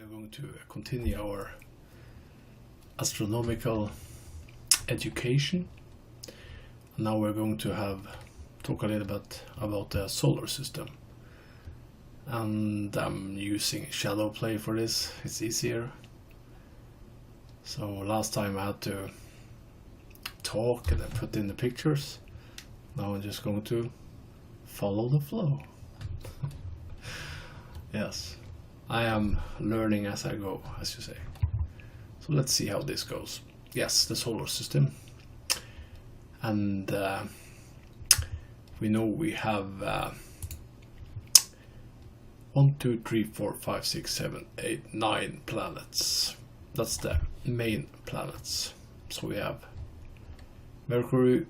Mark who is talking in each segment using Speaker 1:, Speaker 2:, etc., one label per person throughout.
Speaker 1: are going to continue our astronomical education. Now we're going to talk a little bit about the solar system, and I'm using shadow play for this. It's easier. So last time I had to talk and then put in the pictures. Now I'm just going to follow the flow. Yes, I am learning as I go, as you say. So let's see how this goes. Yes, the solar system. And we know we have 1, 2, 3, 4, 5, 6, 7, 8, 9 planets. That's the main planets. So we have Mercury,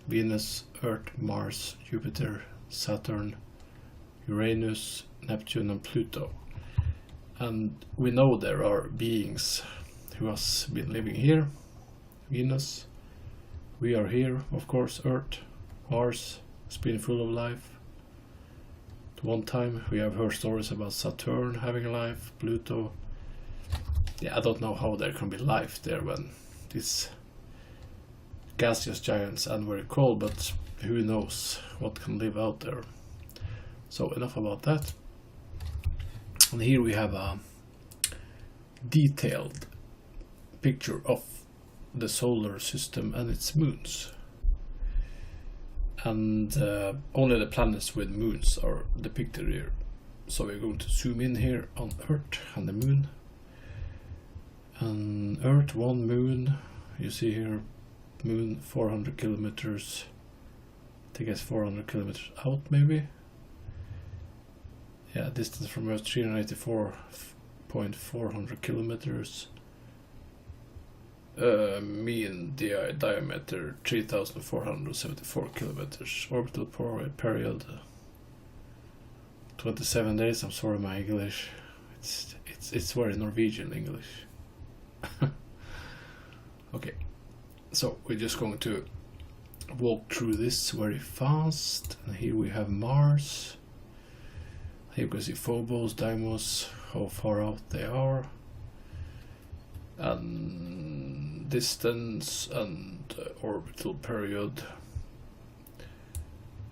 Speaker 1: Venus, Earth, Mars, Jupiter, Saturn, Uranus, Neptune and Pluto. And we know there are beings who has been living here. Venus, we are here, of course. Earth, Mars has been full of life. At one time we have heard stories about Saturn having life, Pluto. Yeah, I don't know how there can be life there when these gaseous giants and very cold, but who knows what can live out there. So enough about that. And here we have a detailed picture of the solar system and its moons. And only the planets with moons are depicted here. So we're going to zoom in here on Earth and the moon. And Earth, one moon. You see here, moon 400 kilometers. I think it's 400 kilometers out, maybe. Yeah, distance from Earth 384.400 kilometers. Mean diameter 3,474 kilometers. Orbital period 27 days. I'm sorry, my English. It's very Norwegian English. Okay, so we're just going to walk through this very fast. And here we have Mars. Here you can see Phobos, Deimos, how far out they are, and distance and orbital period.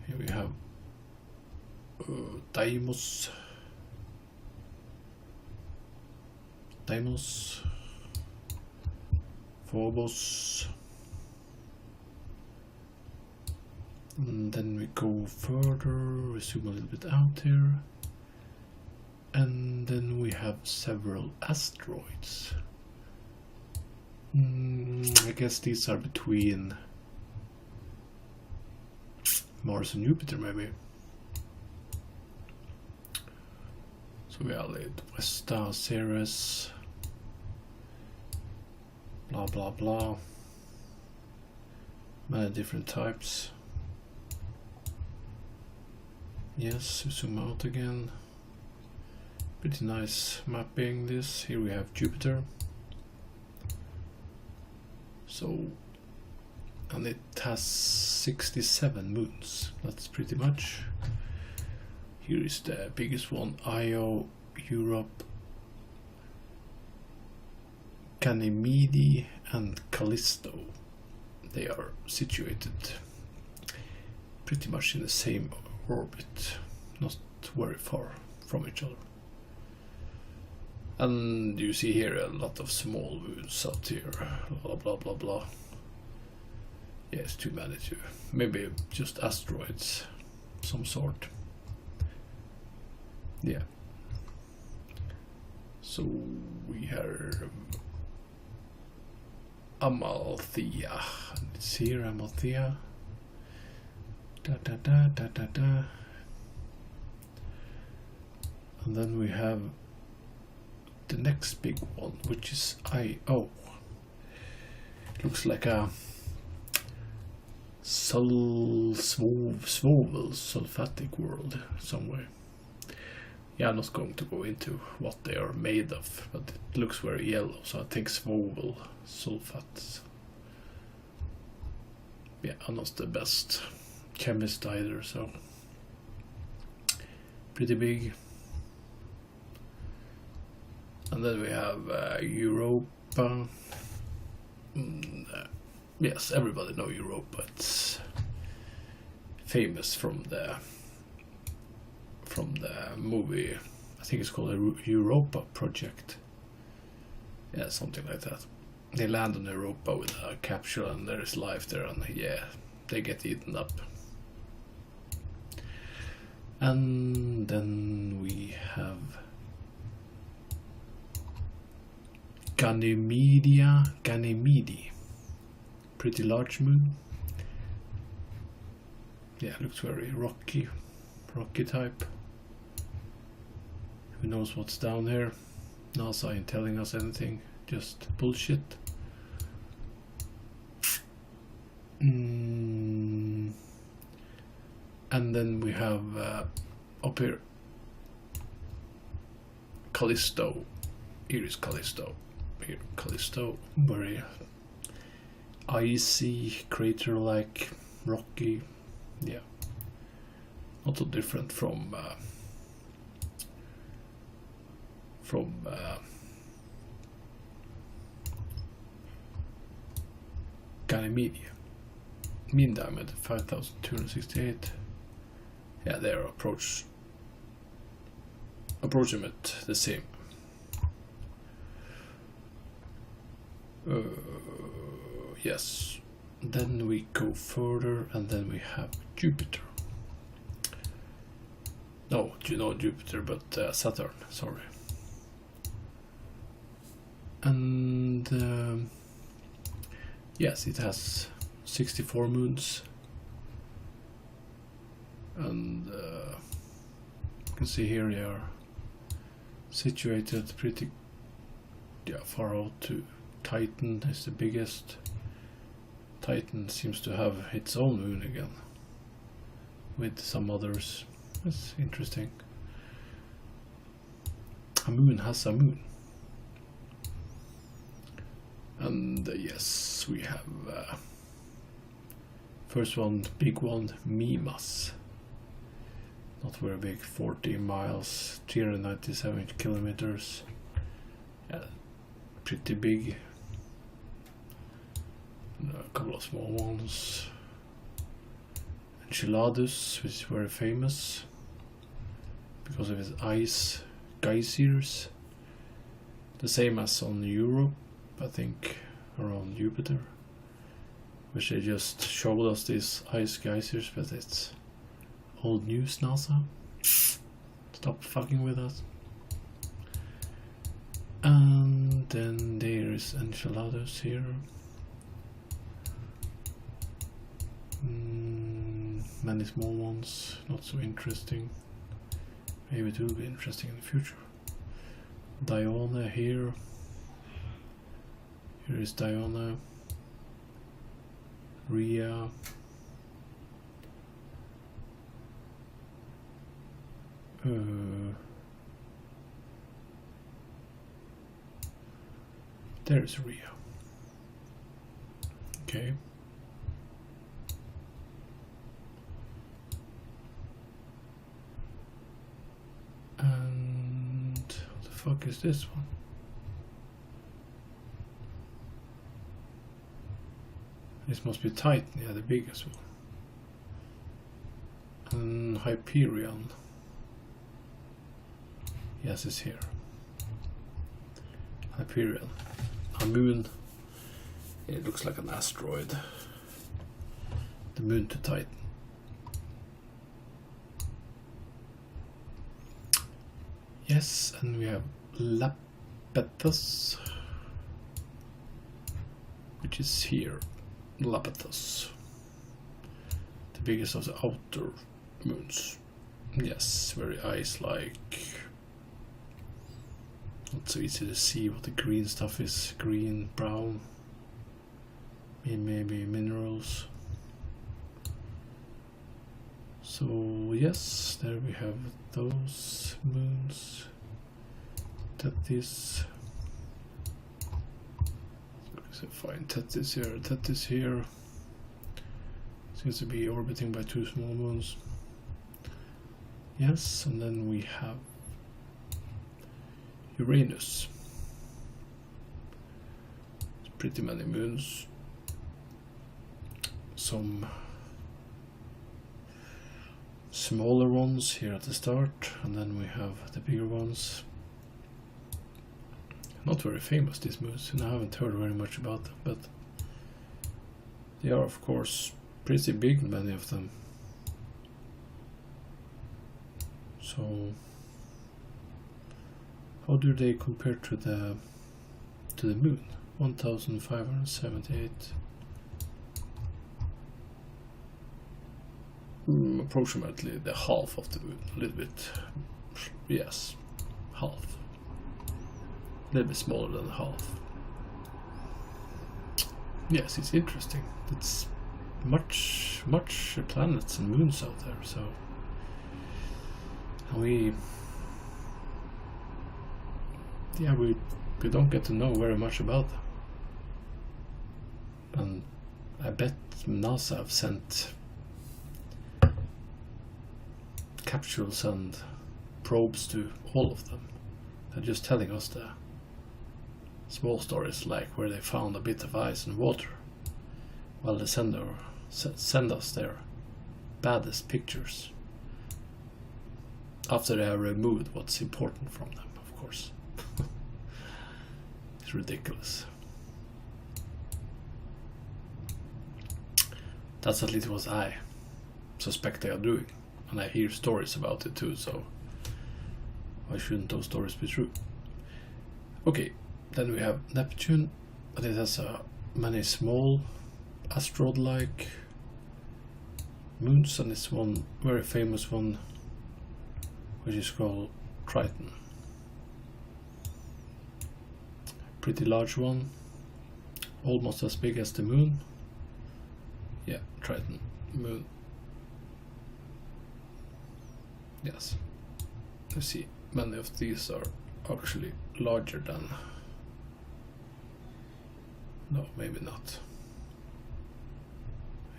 Speaker 1: Here we have Deimos, Phobos, and then we go further, we zoom a little bit out here. And then we have several asteroids. I guess these are between Mars and Jupiter, maybe. So we have the Vesta, Ceres, blah blah blah. Many different types. Yes, we zoom out again. Pretty nice mapping this. Here we have Jupiter. So, and it has 67 moons. That's pretty much. Here is the biggest one, Io, Europe, Ganymede and Callisto. They are situated pretty much in the same orbit, not very far from each other. And you see here a lot of small moons out here, blah blah blah blah. Yeah, it's too many too. Maybe just asteroids, some sort. Yeah. So we have Amalthea. It's here, Amalthea. Da da da da da da. And then we have the next big one, which is Io. Looks like a sulfatic world somewhere. Yeah, I'm not going to go into what they are made of, but it looks very yellow, so I think Svolville sulfates. Yeah, I'm not the best chemist either, so pretty big. And then we have Europa. Yes, everybody know Europa. It's famous from the movie. I think it's called the Europa Project. Yeah, something like that. They land on Europa with a capsule and there is life there, and yeah, they get eaten up. And then we have Ganymede. Pretty large moon. Yeah, looks very rocky type. Who knows what's down here? NASA ain't telling us anything, just bullshit. And then we have up here Callisto. Here is Callisto. Here, Callisto, very icy, crater-like, rocky. Yeah, not so different from Ganymede. Mean diameter 5,268. Yeah, they are approximate the same. Yes. Then we go further, and then we have Jupiter. No, you know Jupiter, but Saturn. Sorry. And yes, it has 64 moons, and you can see here they are situated pretty far out to Titan is the biggest. Titan seems to have its own moon again, with some others. That's interesting. A moon has a moon. And yes, we have first one, big one, Mimas. Not very big, 40 miles, 397 kilometers. Yeah, pretty big. And a couple of small ones. Enceladus, which is very famous because of its ice geysers. The same as on Europe, I think, around Jupiter, which they just showed us these ice geysers, but it's old news, NASA. Stop fucking with us. And then there is Enceladus here. Many small ones, not so interesting. Maybe it will be interesting in the future. Diona here. Here is Diona. Rhea. There's Rhea. Okay. And what the fuck is this one? This must be Titan, yeah, the biggest one. And Hyperion. Yes, it's here. Hyperion. A moon. It looks like an asteroid. The moon to Titan. Yes, and we have Lepidus, which is here. Lepidus, the biggest of the outer moons. Yes, very ice-like. Not so easy to see what the green stuff is. Green, brown, maybe minerals. So yes, there we have those moons. Tethys. So find Tethys here. Tethys here. Seems to be orbiting by two small moons. Yes, and then we have Uranus. pretty many moons. Some smaller ones here at the start, and then we have the bigger ones. Not very famous, these moons, and I haven't heard very much about them, but they are of course pretty big, many of them. So how do they compare to the moon? 1578. Approximately the half of the moon, a little bit, yes, half. A little bit smaller than half. Yes, it's interesting. It's much planets and moons out there, so we don't get to know very much about them. And I bet NASA have sent capsules and probes to all of them. They're just telling us the small stories, like where they found a bit of ice and water, while they send us their baddest pictures after they have removed what's important from them, of course. It's ridiculous. That's at least what I suspect they are doing, and I hear stories about it too, so why shouldn't those stories be true? Okay, then we have Neptune, but it has many small asteroid-like moons, and it's one very famous one which is called Triton. Pretty large one, almost as big as the moon. Yeah, Triton moon. Yes, you see, many of these are actually larger than... No, maybe not.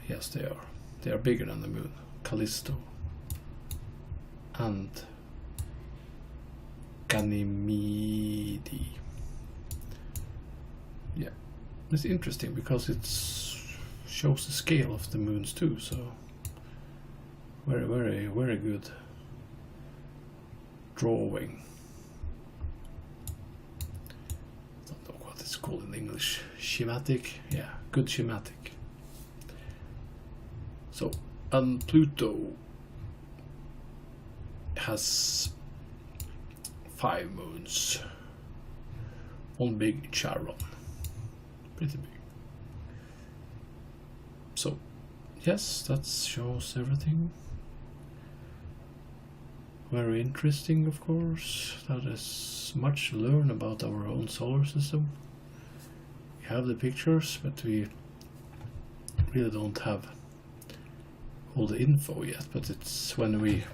Speaker 1: Yes, they are. They are bigger than the moon. Callisto and Ganymede. Yeah, it's interesting because it shows the scale of the moons too, so very good drawing. Don't know what it's called in English. Schematic? Yeah, good schematic. So, and Pluto has 5 moons. One big Charon. Pretty big. So, yes, that shows everything. Very interesting, of course. That is much to learn about our own solar system. We have the pictures, but we really don't have all the info yet. But it's when we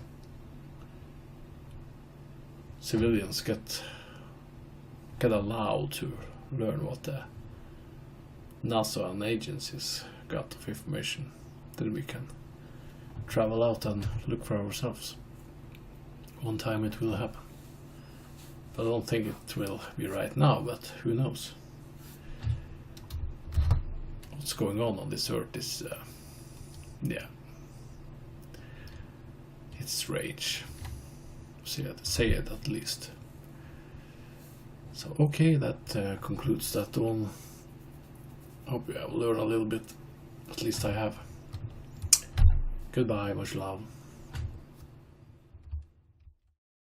Speaker 1: civilians get allowed to learn what the NASA and agencies got of information, then we can travel out and look for ourselves. One time it will happen. But I don't think it will be right now, but who knows? What's going on this earth is, yeah, it's strange. Say it at least. So okay, that concludes that one. Hope you have learned a little bit. At least I have. Goodbye, much love.